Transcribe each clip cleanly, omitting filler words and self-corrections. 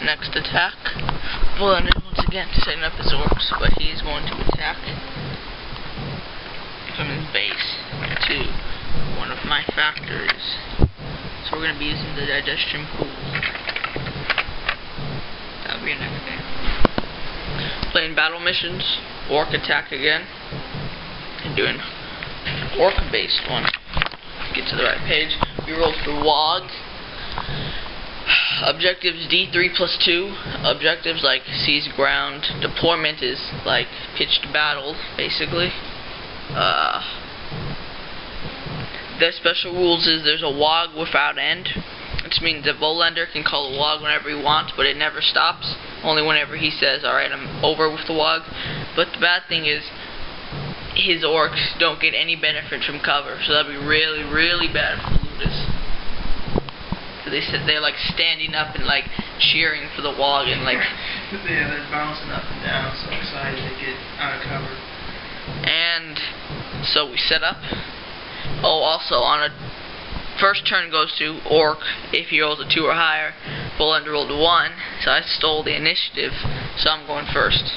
next attack. Voland is once again setting up his orcs, but he's going to attack from his base to one of my factories. So we're going to be using the digestion pool. That'll be your next game. Playing battle missions, orc attack again, and doing an orc based one. Get to the right page. We rolled for Waagh. Objectives D3+2. Objectives like seize ground. Deployment is like pitched battle, basically. The special rules is there's a Waagh without end, which means the Volander can call a Waagh whenever he wants, but it never stops. Only whenever he says, "Alright, I'm over with the Waagh." But the bad thing is, his orcs don't get any benefit from cover, so that'd be really, really bad for Ludus. So they said they're like standing up and like cheering for the Waagh and like yeah, they're bouncing up and down, so excited to get out of cover. And so we set up. Oh, also on a first turn goes to Orc if he rolls a 2 or higher. Volander rolled a 1, so I stole the initiative, so I'm going first.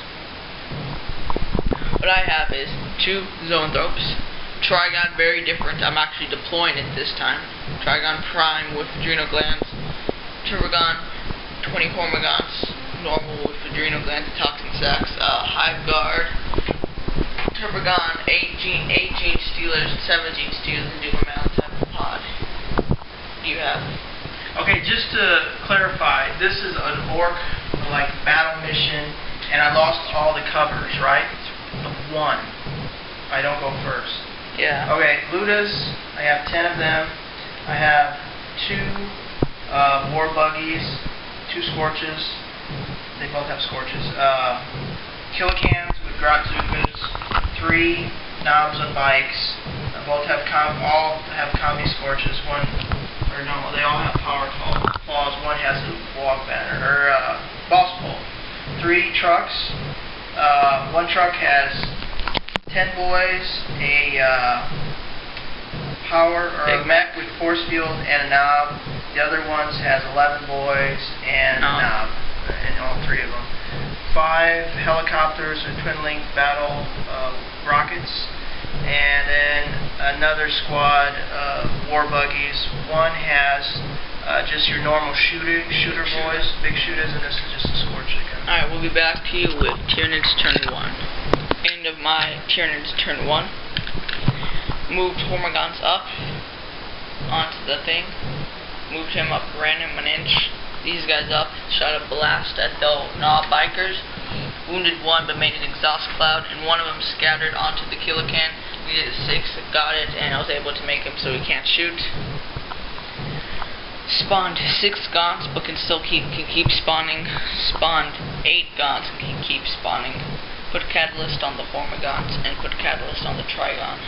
What I have is 2 Zoanthropes. Trigon, very different. I'm actually deploying it this time. Trigon Prime with adrenal glands. Turbogon, 20 Hormigons, normal with adrenal glands and toxin sacs. Hive Guard. Turbogon, 8 gene stealers, 7 gene stealers, and Doom Mountain type of pod. What do you have? Okay, just to clarify, this is an orc like battle mission, and I lost all the covers, right? Of 1. I don't go first. Yeah. Okay, Ludus, I have 10 of them. I have 2 war buggies, 2 scorches. They both have scorches. Killicans with Grotzukas, 3 knobs on bikes. Both have all have combi scorches. One, or no, they all have power claws. One has a walk banner or boss pole. 3 trucks. One truck has 10 boys, a power or a mech with force field and a knob. The other ones has 11 boys and a knob, and all 3 of them. 5 helicopters or twin link battle rockets, and then another squad of war buggies. One has just your normal shooter boys, big shooters, and this is just a scorch again. Alright, we'll be back to you with Tyranids turn 1. End of my Tyranids turn 1. Moved Hormigons up onto the thing. Moved him up random an inch. These guys up, shot a blast at the knob bikers. Wounded 1 but made an exhaust cloud, and one of them scattered onto the Killican. We did a 6, got it, and I was able to make him so he can't shoot. Spawned 6 gaunts but can keep spawning. Spawned 8 gaunts and can keep spawning. Put catalyst on the Hormigons and put catalyst on the Trigon.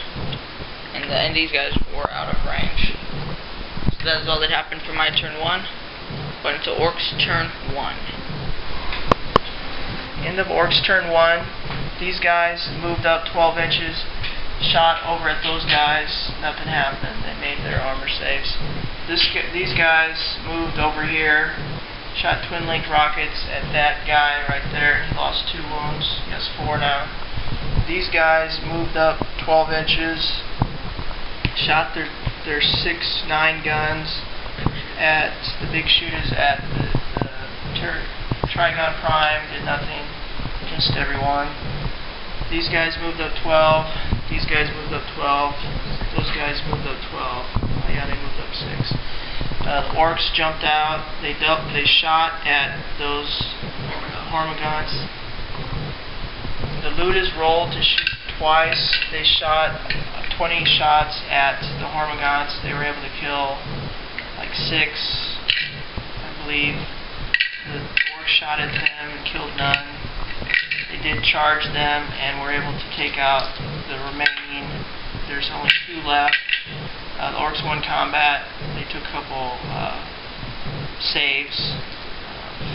And these guys were out of range. So that's all that happened for my turn 1. Went into Orcs turn 1. End of Orcs turn 1. These guys moved up 12 inches. Shot over at those guys. Nothing happened. They made their armor saves. These guys moved over here. Shot twin link rockets at that guy right there. He lost 2 wounds. He has 4 now. These guys moved up 12 inches. Shot their 6-9 guns at the big shooters at the Trigon Prime. Did nothing. Missed everyone. These guys moved up 12. These guys moved up 12. Those guys moved up 12. Yeah, they moved up 6. The Orcs jumped out. They shot at those Hormigons. The Ludus rolled to shoot twice. They shot 20 shots at the Hormigons. They were able to kill like 6, I believe. The Orcs shot at them and killed none. They did charge them and were able to take out the remaining. There's only 2 left. The Orcs won combat. They took a couple saves,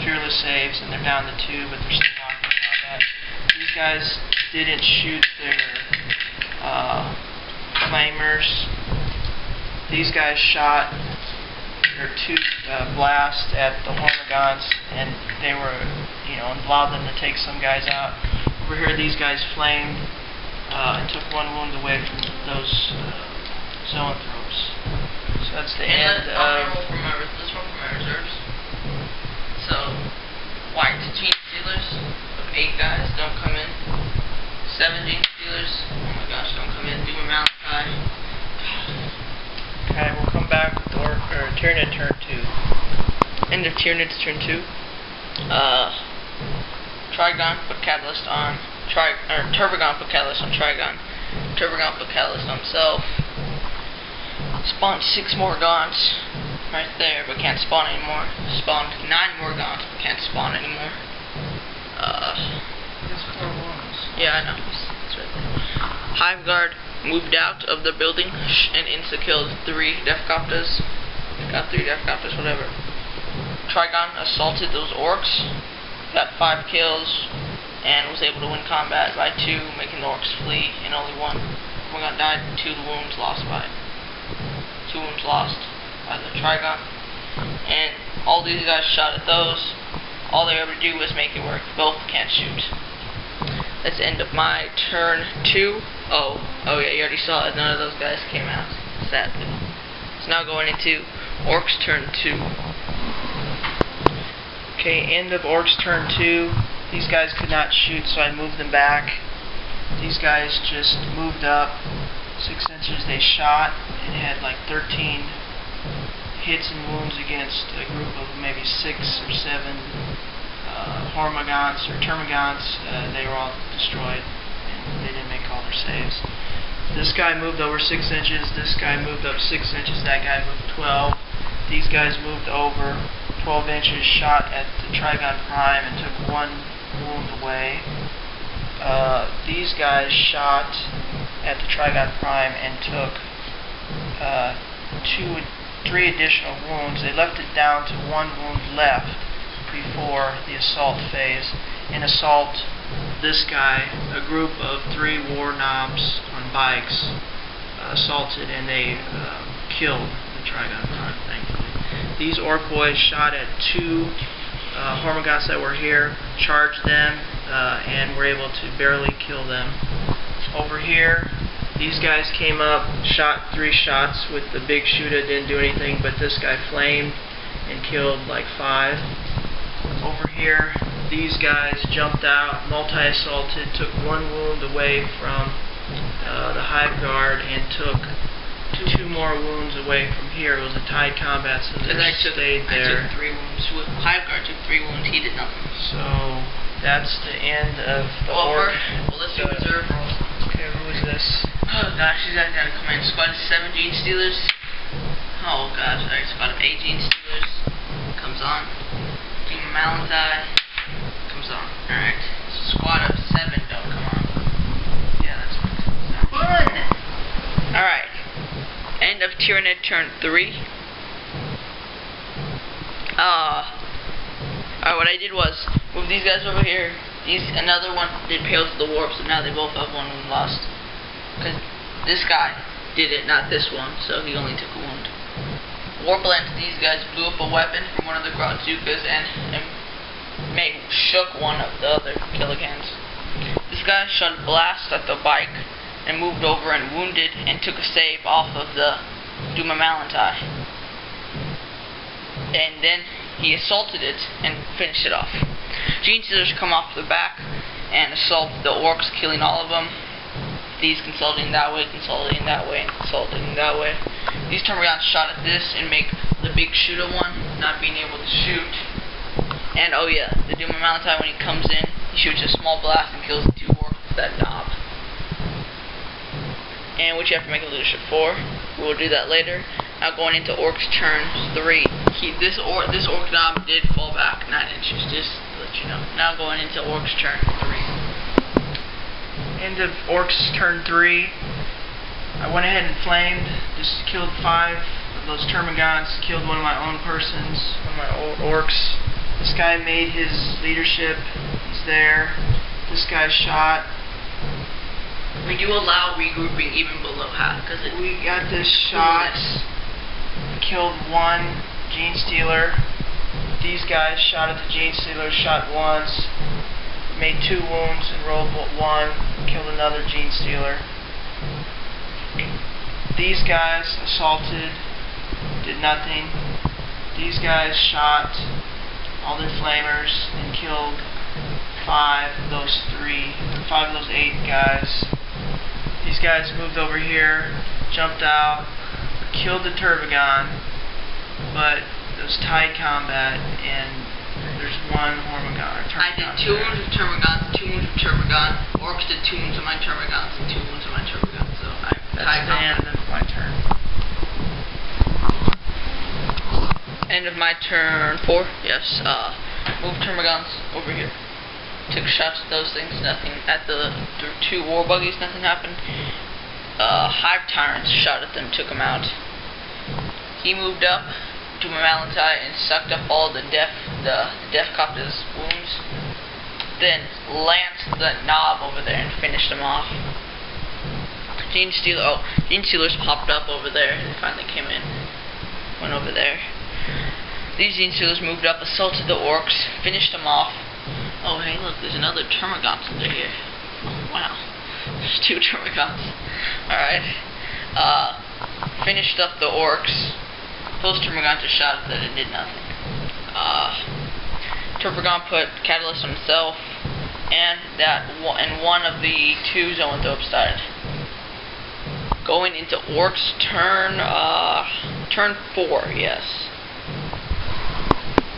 fearless saves, and they're down to 2, but they're still not in combat. These guys didn't shoot their flamers. These guys shot blast at the Hormagaunts, and they were, and allowed them to take some guys out. Over here, these guys flamed and took one wound away from those zoanthropes. So that's the end of. This one from my reserves. So, white gene stealers of 8 guys don't come in. 7 gene stealers, oh my gosh, don't come in. Doom Malachi. Okay, we'll come back with Tyranid turn 2. End of Tyranids turn 2. Trigon put catalyst on Turbogon put catalyst on Trigon. Turbogon put catalyst on himself. Spawned 6 more gaunts right there, but can't spawn anymore. Spawned 9 more gaunts, but can't spawn anymore. There's 4 wounds. Yeah, I know. It's right there. Hive Guard moved out of the building and insta-killed 3 Deathcopters. Got 3 Deathcopters, whatever. Trigon assaulted those Orks, got 5 kills, and was able to win combat by 2, making the Orks flee, and only 1 Hormagaun died, 2 wounds lost by the Trigon. And all these guys shot at those. All they were able to do was make it work. Both can't shoot. That's the end of my turn 2. Oh yeah, you already saw it. None of those guys came out, sadly. So now going into Orks turn 2. Okay, end of Orks turn 2. These guys could not shoot, so I moved them back. These guys just moved up 6 inches. They shot and had like 13 hits and wounds against a group of maybe 6 or 7 Hormagaunts or Termagants. They were all destroyed, and they didn't make all their saves. This guy moved over 6 inches. This guy moved up 6 inches. That guy moved 12. These guys moved over 12 inches, shot at the Trigon Prime and took 1 wound away. These guys shot at the Trigon Prime and took 3 additional wounds. They left it down to 1 wound left before the assault phase. In assault, this guy, a group of 3 war knobs on bikes, assaulted, and they killed the Trigon Prime, thankfully. These Ork boys shot at 2 Hormagaunts that were here, charged them, and were able to barely kill them. Over here, these guys came up, shot 3 shots with the big shooter, didn't do anything, but this guy flamed and killed like 5. Over here, these guys jumped out, multi-assaulted, took 1 wound away from the Hive Guard, and took 2 more wounds away from here. It was a tied combat, so they stayed there. I took 3 wounds. Hive Guard took 3 wounds. He did nothing. So that's the end of the Ork. Well, let's do reserve rolls. Okay, who is this? Oh gosh, these guys gotta come in. Squad of 7 Gene Stealers. Oh gosh, alright, squad of 8 Gene Stealers comes on. Team Malachi comes on. Alright. Squad of 7 don't come on. Yeah, that's fun. Alright. End of Tyranid turn 3. Alright, what I did was move these guys over here. Another one did Pales of the Warp, so now they both have 1 wound lost. Because this guy did it, not this one, so he only took a wound. Warplands, these guys blew up a weapon from one of the Grotzukas and shook one of the other Killigans. This guy shot a blast at the bike and moved over and wounded and took a save off of the Duma Malantai. And then he assaulted it and finished it off. Gene Stealers come off the back and assault the Orks, killing all of them. These consolidating that way, consolidating that way, and consolidating that way. These Termagants shot at this and make the big shooter one not being able to shoot. And oh yeah, the Duma Malantai, when he comes in, he shoots a small blast and kills the 2 Orks with that knob. And which you have to make a leadership for. We will do that later. Now going into Orks turn 3. This Ork knob did fall back 9 inches, just to let you know. Now going into Orks turn 3. End of Orks turn 3. I went ahead and flamed, just killed 5 of those Termagants, killed one of my own persons, one of my old Orks. This guy made his leadership, he's there. This guy shot. We do allow regrouping even below half, because we got this shot, killed 1, Gene Stealer. These guys shot at the Gene Stealer, shot once, made 2 wounds and rolled 1, killed another Gene Stealer. These guys assaulted, did nothing. These guys shot all their flamers and killed 5 of those 8 guys. These guys moved over here, jumped out, killed the Turbogon, but it was tied combat, and there's 1 Hormagon. I did 2 wounds of Termagants, 2 wounds of Turbogon. Orks did 2 wounds of my Termagants and 2 wounds of my Turbogon. So that's the end of my turn. End of my turn 4. Yes. Moved Termagants over here. Took shots at those things. Nothing. At the 2 war buggies, nothing happened. Hive Tyrants shot at them, took them out. He moved up to my Malantai and sucked up all the Death Copter's wounds. Then lanced the knob over there and finished him off. Gene Stealers popped up over there and finally came in. Went over there. These Gene Stealers moved up, assaulted the Orks, finished them off. Oh hey, look, there's another Termagant under here. Oh wow, there's 2 Termagants. Alright. Finished up the Orks. Those Termagants are shot at that and did nothing. Turbogon put Catalyst on himself, and one of the 2 Zoanthropes died. Going into Orks turn 4, yes.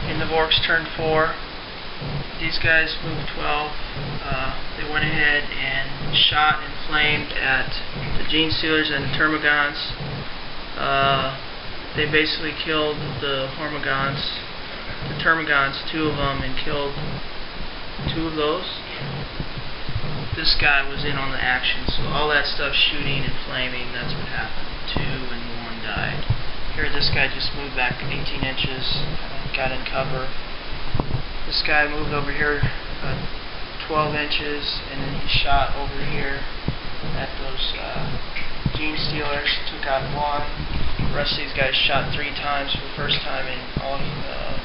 End of Orks turn 4. These guys moved 12. They went ahead and shot and flamed at the Gene Stealers and the Termagants. They basically killed the Hormagants, the Termagants, 2 of them, and killed 2 of those. This guy was in on the action, so all that stuff shooting and flaming, that's what happened. 2 and 1 died. Here, this guy just moved back 18 inches, got in cover. This guy moved over here 12 inches, and then he shot over here at those Gene Stealers, took out 1. The rest of these guys shot 3 times for the first time in all of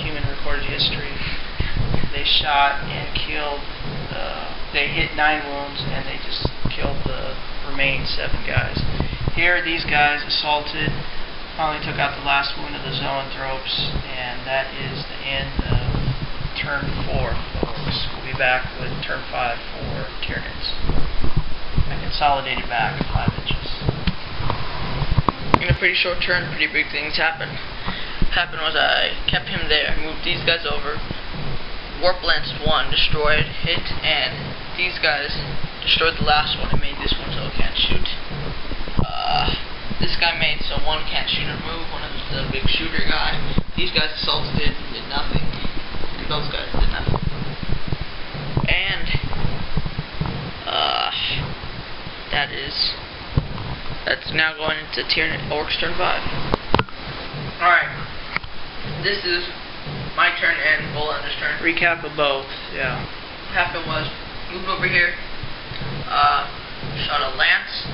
human recorded history. They shot and killed, they hit 9 wounds, and they just killed the remaining 7 guys. Here, these guys assaulted, finally took out the last wound of the Zoanthropes, and that is the end of turn 4, folks. We'll be back with turn 5 for Tyranids. I consolidated back 5 inches. In a pretty short turn, pretty big things happened. Happened was I kept him there, moved these guys over, warp lanced 1, destroyed it, and these guys destroyed the last one and made this one so it can't shoot. This guy made so 1 can't shoot or move, one of the big shooter guy. These guys assaulted it and did nothing. And those guys did nothing. And that's now going into Orks turn 5. Alright. This is my turn and Volander's turn. Recap of both, yeah. What happened was, moved over here, shot a lance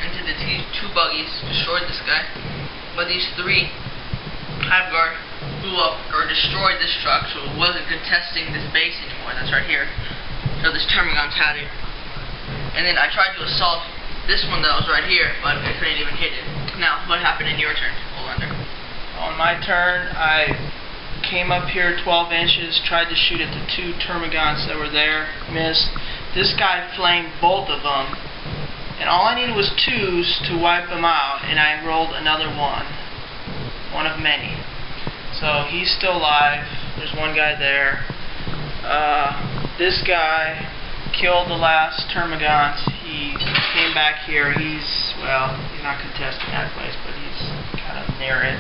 into the 2 buggies, destroyed this guy. But these 3 Hive Guard blew up or destroyed this truck, so it wasn't contesting this base anymore. That's right here. So this Termagants had it. And then I tried to assault this one that was right here, but I couldn't even hit it. Now, what happened in your turn, Volander? On my turn, I came up here 12 inches, tried to shoot at the 2 Termagants that were there, missed. This guy flamed both of them, and all I needed was 2s to wipe them out, and I rolled another 1. One of many. So he's still alive. There's 1 guy there. This guy killed the last Termagant. He came back here. He's not contesting that place, but he's kind of near it.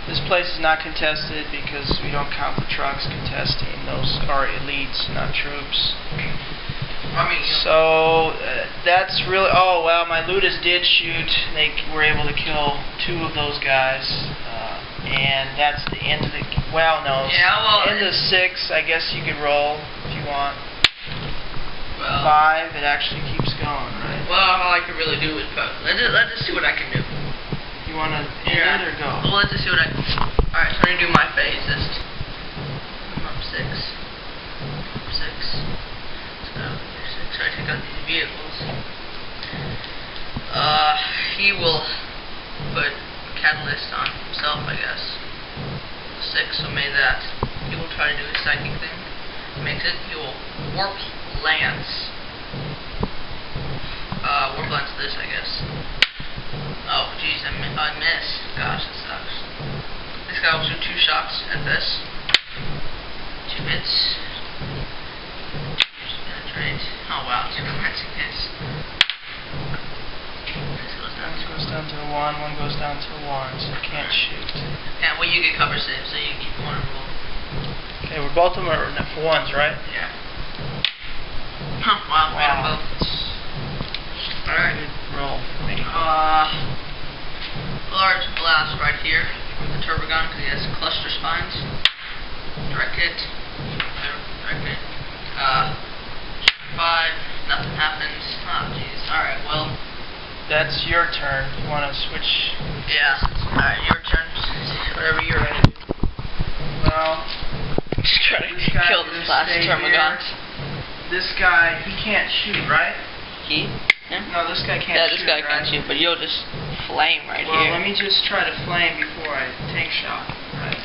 This place is not contested because we don't count the trucks contesting. Those are elites, not troops. So that's really. Oh well, my Ludus did shoot. They were able to kill 2 of those guys, and that's the end of the. Well, no. Yeah, well, end of 6. I guess you could roll if you want. Well, 5. It actually keeps going, right? Well, all I can really do is let's just see what I can do. You want to end it or go? Well, let's just see what I can do. Alright. We're gonna do my phasist. I'm up 6. Up 6. Let's go. 6. Try to take out these vehicles. He will put catalyst on himself, I guess. 6, so may that. He will try to do his psychic thing. Makes it. He will warp lance. Warp lance this, I guess. Oh, jeez, I missed. Gosh, that sucks. This guy will shoot 2 shots at this. 2 hits. Penetrate. Oh wow, 2 glancing hits. One goes down to a 1, one goes down to a 1, so you can't shoot. Yeah, well you get cover save, so you keep one roll. Okay, we're both of them are for 1s, right? Yeah. Huh, wow, made them both. Alright. Good roll for me. Large blast right here with the turbo gun because he has cluster spines. Direct hit. Direct hit. 5. Nothing happens. Oh jeez. Alright, well. That's your turn. You want to switch? Yeah. Alright, your turn. Whatever you're ready to do. Well, just try to kill this last Termagant. This guy, he can't shoot, right? He? Yeah. No, this guy can't shoot. Yeah, this guy can't shoot, but you'll just flame right here. Well, let me just try to flame before I tank shock, right?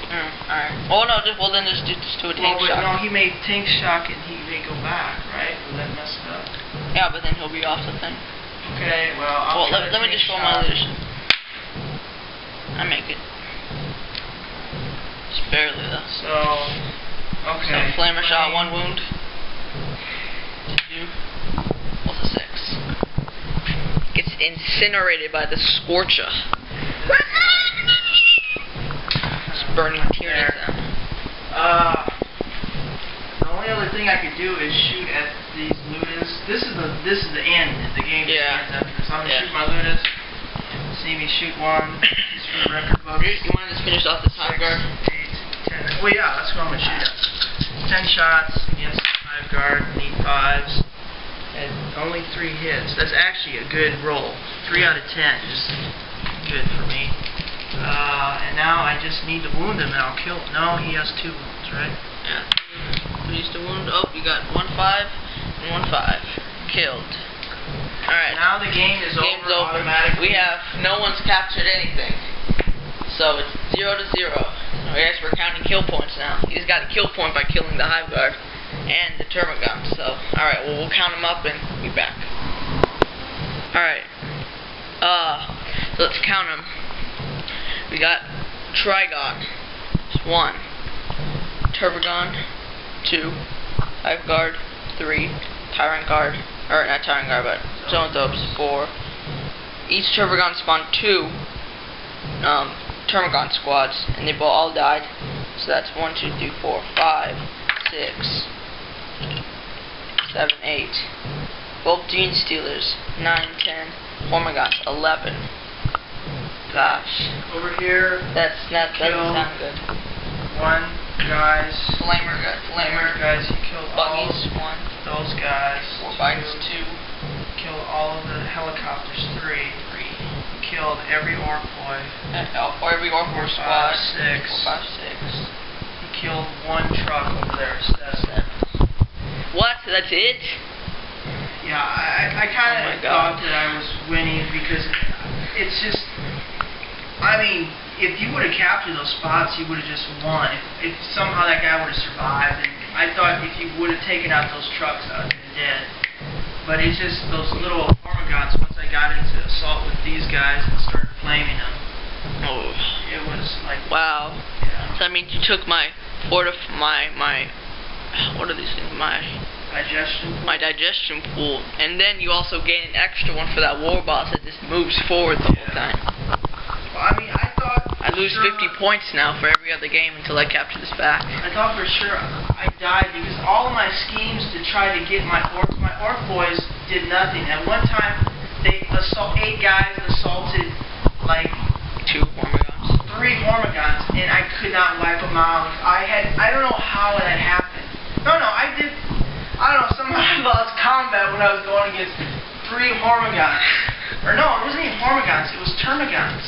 Alright. Oh no, well then just do a tank shock. No, he may tank shock and he may go back, right? Will that mess it up? Yeah, but then he'll be off the thing. Okay, well, let me just roll my leadership. I make it. Just barely though. So, okay. So flamer shot, 1 wound. 2. What's a 6? Gets incinerated by the Scorcher. Just burning Tyranids down. The only other thing I could do is shoot at these Ludas. This is the end. The game ends after this. I'm gonna shoot my Ludas. See me shoot 1. Just for the record books. You want to just finish off this hive guard? 8, 10. Well, yeah, that's what I'm gonna shoot at. 10 shots against the hive guard. Need 5s. And only 3 hits. That's actually a good roll. 3 out of 10 is good for me. And now I just need to wound him and I'll kill him. No, he has 2 wounds, right? Yeah. 3 to wound. Oh, you got 1 5 and 1 5. Killed. Alright. Now the game is over automatically. We have no one's captured anything. So it's 0 to 0. I guess we're counting kill points now. He's got a kill point by killing the hive guard and the Termagant. So, alright, well, we'll count them up and be back. Alright. So let's count them. We got Trigon, 1. Termagant, 2. Hive guard, 3. Tyrant guard, or not Tyrant guard, but Zoanthropes, 4. Each Termagant spawned 2 Termagant squads, and they all died. So that's 1, 2, 3, 4, 5, 6, 7, 8. Both Gene Stealers, 9, 10. Hormagants, 11. Gosh. Over here. That doesn't sound good. 1 guys. Flamer guys. He killed Buggies, all 1. Those guys. 4 bites, 2. Killed all of the helicopters, 3. Killed every orc boy. Every orc boy squad. 6. 4, 5, 6. He killed 1 truck over there, so that's 7. What? That's it? Yeah, I kind of thought that I was winning because it's just, I mean, if you would have captured those spots, you would have just won. If somehow that guy would have survived, and I thought if you would have taken out those trucks, I would have been dead. But it's just those little Hormagants, once I got into assault with these guys and started flaming them, it was like... Wow. Yeah. So that means you took my what are these things? My digestion pool, and then you also gain an extra one for that war boss that just moves forward the whole time. Well, I mean, I thought I lose 50 points now for every other game until I capture this back. I thought for sure I died because all of my schemes to try to get my orc boys did nothing. At one time, 8 guys assaulted like 2 Hormagants. 3 Hormagants, and I could not wipe them out. I don't know how that happened. No, I did. I don't know, somehow I lost combat when I was going against 3 Hormagants. Or no, it wasn't even Hormagants, it was Termagants.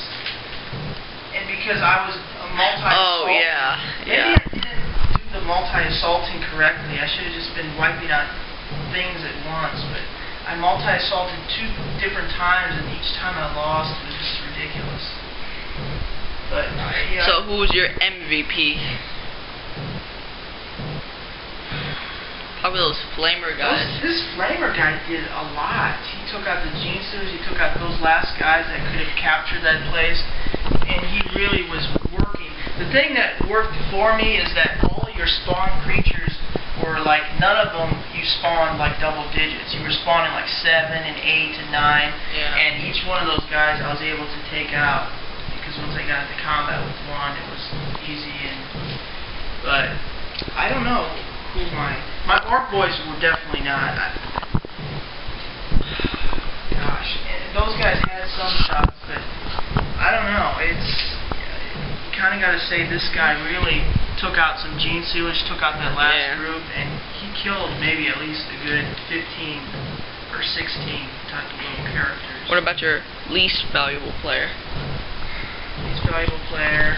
and because I was a multi-assault. Oh, yeah. Maybe Yeah. I didn't do the multi-assaulting correctly. I should have just been wiping out things at once, but I multi-assaulted 2 different times, and each time I lost. It was just ridiculous. But, yeah. So, who's your MVP? Probably those flamer guys. This flamer guy did a lot. He took out the Gene Stealers, he took out those last guys that could have captured that place, and he really was working. The thing that worked for me is that all your spawn creatures were like, none of them you spawned like double digits. You were spawning like 7 and 8 and 9, Yeah. and each one of those guys I was able to take out, because once I got into combat with one, it was easy. But I don't know who my Ork boys were definitely not. Gosh, those guys had some shots, but I don't know. You kind of got to say this guy really took out some Gene Stealers, took out that last group, and he killed maybe at least a good 15 or 16 type of little characters. What about your least valuable player? Least valuable player.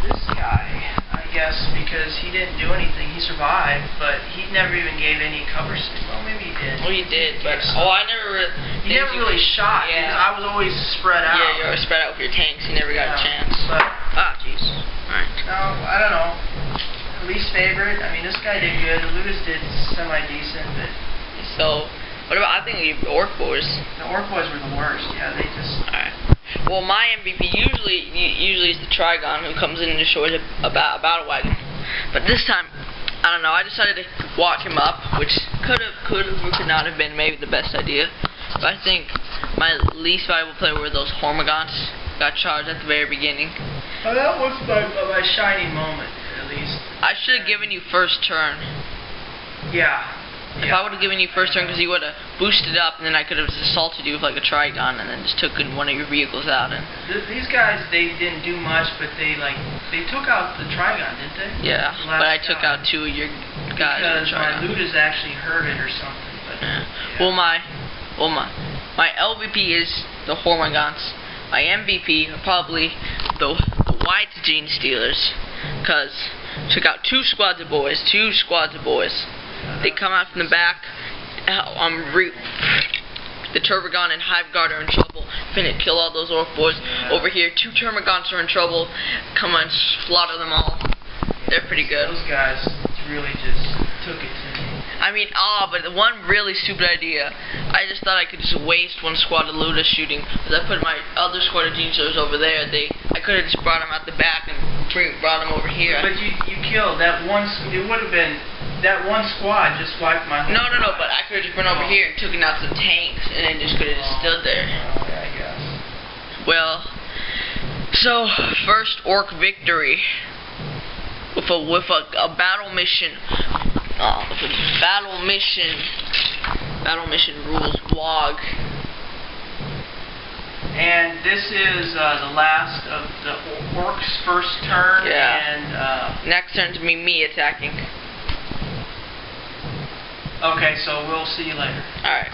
This guy, I guess, because he didn't do anything. He survived, but he never even gave any cover. Well, maybe he did. Oh, you did, but I never. He never really shot. Yeah. Because I was always spread out. Yeah, you were spread out with your tanks. You never got a chance. But Jeez. Alright. no, I don't know. Least favorite. I mean, this guy did good. Lucas did semi-decent, but So, what about? I think the Ork boys. the Ork boys were the worst. Yeah, they just. Alright. Well, my MVP usually is the Trigon who comes in and destroys a battle wagon. But this time, I don't know. I decided to walk him up, which could have, or could not have been maybe the best idea. But I think my least valuable player were those Hormagaunts. Got charged at the very beginning. Oh, that was my shining moment, at least. I should have given you first turn. Yeah. If I would have given you first turn, because you would have boosted up, and then I could have assaulted you with like a Trigon, and then just took one of your vehicles out. And These guys, they didn't do much, but they took out the Trigon, didn't they? yeah, but I took out 2 of your guys with Because a my Trigon. Luda's actually hurt it or something. But Yeah. yeah. Well, my LVP is the Hormagaunts. My MVP are probably the White Gene Stealers, because took out 2 squads of boys. They come out from the back. The Turbogon and Hive Guard are in trouble. Finna kill all those Ork boys. Yeah. Over here, 2 Termagants are in trouble. Come on, slaughter them all. They're pretty good. Those guys really just took it to me. I mean, but the one really stupid idea. I just thought I could just waste one squad of Luda shooting, because I put my other squad of Gene Stealers over there. I could have just brought them out the back and brought them over here. But you killed that one. It would have been that one squad just wiped my whole. No, but I could have just run over here and taken out some tanks, and then just could have just stood there. Yeah, I guess. Well, so first Ork victory with a battle mission. Battle mission rules Waagh. And this is the last of the Ork's first turn. Yeah. And Next turn to be me attacking. okay, so we'll see you later. Alright.